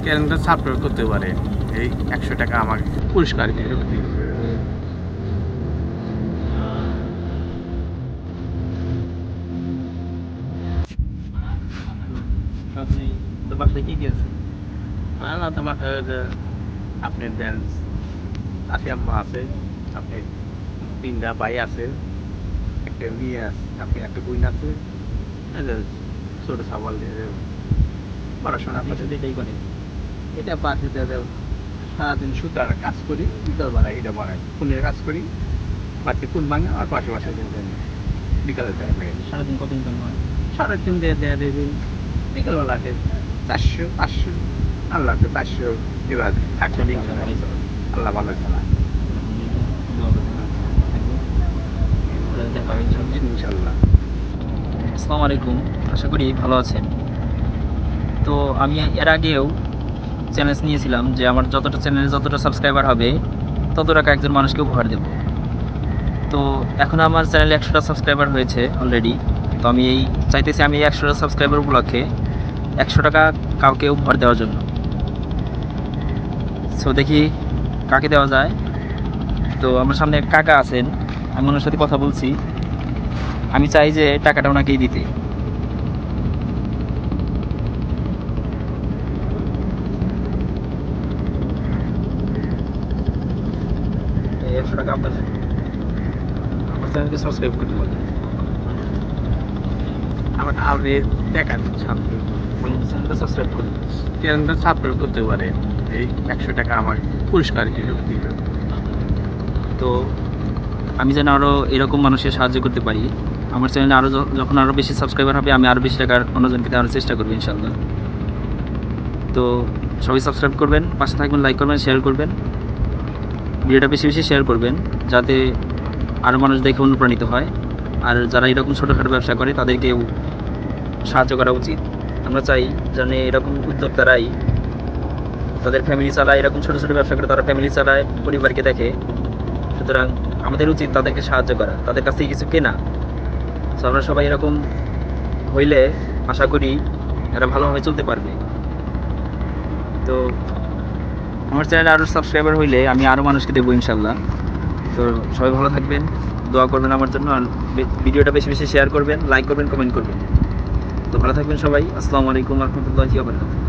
চ্যানেলটা সাবস্ক্রাইব করতে পারে, এই 100 টাকা আমাকে পুরস্কার হিসেবে দিবে। আপনি তো বাসায় কি গেছেন? না তোমার আপনার দেন আছে, আম্মা আছে, আপনি 3টা ভাই আছে, একটা মেয়ে আছে, আপনি একটা বোন আছে, ছোট সাবাল দিয়ে পড়াশোনা আপনি করে। শুধু এটাই করেন? এটা পাশে সারাদিন সুতার কাজ করি, ইটার বানাই, এটা বানাই, ফুলের কাজ করি, বাড়িতে ফুল ভাঙে আর পাশে পাশে বিকালে সারাদিন কত ইনকাম হয়? 3.5 দেয় দেবেন, বিকালবেলা আছে 400-500, আল্লাহ 400 এবার থাকবে, আল্লাহ ভালো খেলা ইনশাল্লাহ। আসসালামু আলাইকুম, আশা করি ভালো আছেন। তো আমি এর আগেও চ্যালেঞ্জ নিয়েছিলাম যে আমার চ্যানেলে যতটা সাবস্ক্রাইবার হবে তত টাকা একজন মানুষকে উপহার দেব। তো এখন আমার চ্যানেলে 100টা সাবস্ক্রাইবার হয়েছে অলরেডি। তো আমি চাইতেছি আমি এই 100টা সাবস্ক্রাইবার উপলক্ষে 100 টাকা কাউকে উপহার দেওয়ার জন্য। সো দেখি কাকে দেওয়া যায়। তো আমার সামনে কাকা আছেন, আমি ওনার সাথে কথা বলছি। আমি চাই যে টাকাটা ওনাকেই দিতে। এই 100 টাকা আপনার চ্যানেলকে সাবস্ক্রাইব করতে পারেন। আমার আপনি দেখান সাবস্ক্রাইব, চ্যানেলটা সাবস্ক্রাইব করুন। চ্যানেলটা সাবস্ক্রাইব করতে পারে, এই 100 টাকা আমাকে পুরস্কার হিসেবে দিবে। তো আমি যেন আরও এরকম মানুষের সাহায্য করতে পারি। আমার চ্যানেলে আরও যখন আরও বেশি সাবস্ক্রাইবার হবে আমি আরও বেশি টাকার অন্যজনকে দেওয়ার চেষ্টা করবো ইনশাল্লাহ। তো সবাই সাবস্ক্রাইব করবেন, পাশে থাকবেন, লাইক করবেন, শেয়ার করবেন, ভিডিওটা বেশি বেশি শেয়ার করবেন যাতে আরও মানুষ দেখে অনুপ্রাণিত হয়। আর যারা এরকম ছোটোখাটো ব্যবসা করে তাদেরকেও সাহায্য করা উচিত। আমরা চাই যেন এরকম উদ্যোক্তারাই তাদের ফ্যামিলি চালায়, এরকম ছোটো ছোটো ব্যবসা করে তারা ফ্যামিলি চালায়, পরিবারকে দেখে। সুতরাং আমাদের উচিত তাদেরকে সাহায্য করা, তাদের কাছ থেকে কিছু কেনা। তো আমরা সবাই এরকম হইলে আশা করি এরা ভালোভাবে চলতে পারবে। তো আমার চ্যানেলে আরও সাবস্ক্রাইবার হইলে আমি আরও মানুষকে দেবো ইনশাল্লাহ। তো সবাই ভালো থাকবেন, দোয়া করবেন আমার জন্য, আর ভিডিওটা বেশি বেশি শেয়ার করবেন, লাইক করবেন, কমেন্ট করবেন। তো ভালো থাকবেন সবাই। আসসালামু আলাইকুম ওয়া রাহমাতুল্লাহি ওয়া বারাকাতুহু।